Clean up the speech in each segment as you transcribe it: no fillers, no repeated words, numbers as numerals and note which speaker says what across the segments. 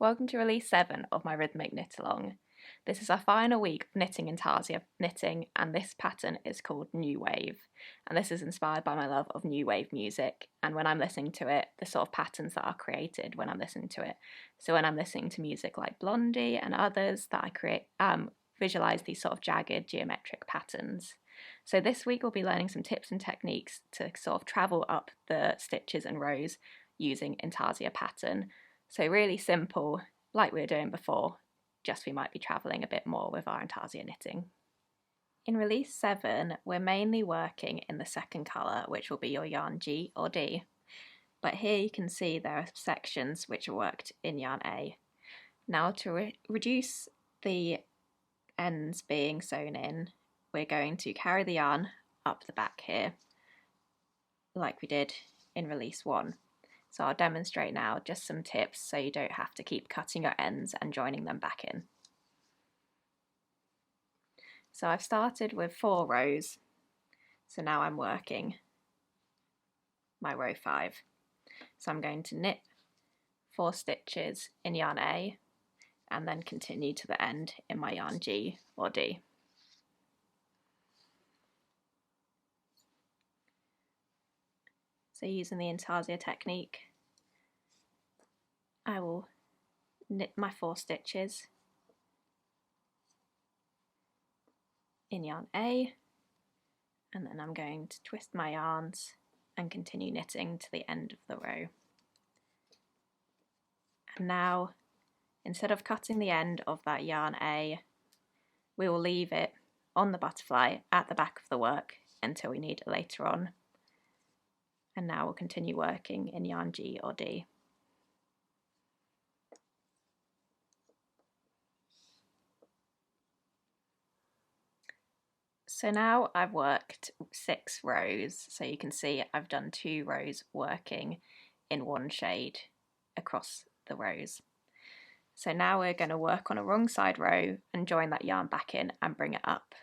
Speaker 1: Welcome to release 7 of my Rhythmic knit along. This is our final week of knitting Intarsia knitting, and this pattern is called New Wave. And this is inspired by my love of new wave music, and when I'm listening to it, the sort of patterns that are created when I'm listening to it. So when I'm listening to music like Blondie and others that I create, visualise these sort of jagged geometric patterns. So this week we'll be learning some tips and techniques to sort of travel up the stitches and rows using Intarsia pattern. So really simple, like we were doing before, just we might be travelling a bit more with our Intarsia knitting. In release 7, we're mainly working in the second colour, which will be your yarn G or D. But here you can see there are sections which are worked in yarn A. Now to reduce the ends being sewn in, we're going to carry the yarn up the back here, like we did in release 1. So I'll demonstrate now just some tips so you don't have to keep cutting your ends and joining them back in. So I've started with 4 rows, so now I'm working my row 5. So I'm going to knit 4 stitches in yarn A and then continue to the end in my yarn G or D. So using the Intarsia technique, I will knit my 4 stitches in yarn A, and then I'm going to twist my yarns and continue knitting to the end of the row. And now, instead of cutting the end of that yarn A, we will leave it on the butterfly at the back of the work until we need it later on. And now we'll continue working in yarn G or D. So now I've worked 6 rows, so you can see I've done 2 rows working in one shade across the rows. So now we're going to work on a wrong side row and join that yarn back in and bring it up.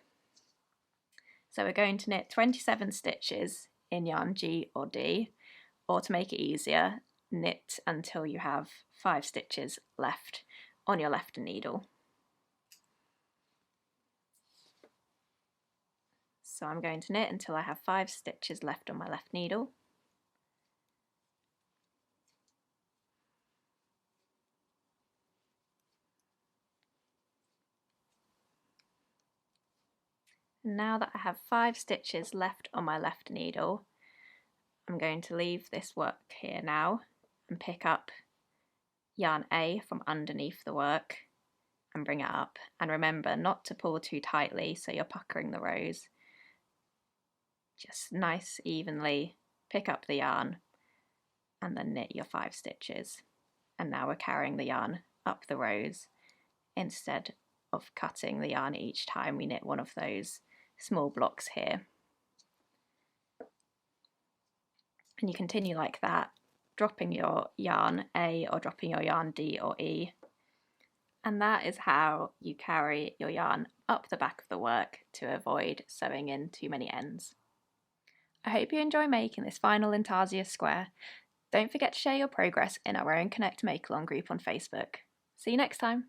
Speaker 1: So we're going to knit 27 stitches in yarn G or D, or to make it easier, knit until you have 5 stitches left on your left needle. So I'm going to knit until I have 5 stitches left on my left needle. And now that I have 5 stitches left on my left needle, I'm going to leave this work here now and pick up yarn A from underneath the work and bring it up. And remember not to pull too tightly so you're puckering the rows. Just nice evenly pick up the yarn and then knit your 5 stitches. And now we're carrying the yarn up the rows instead of cutting the yarn each time we knit one of those small blocks here. And you continue like that, dropping your yarn A or dropping your yarn D or E. And that is how you carry your yarn up the back of the work to avoid sewing in too many ends. I hope you enjoy making this final Intarsia square. Don't forget to share your progress in our own Connect Make Along group on Facebook. See you next time!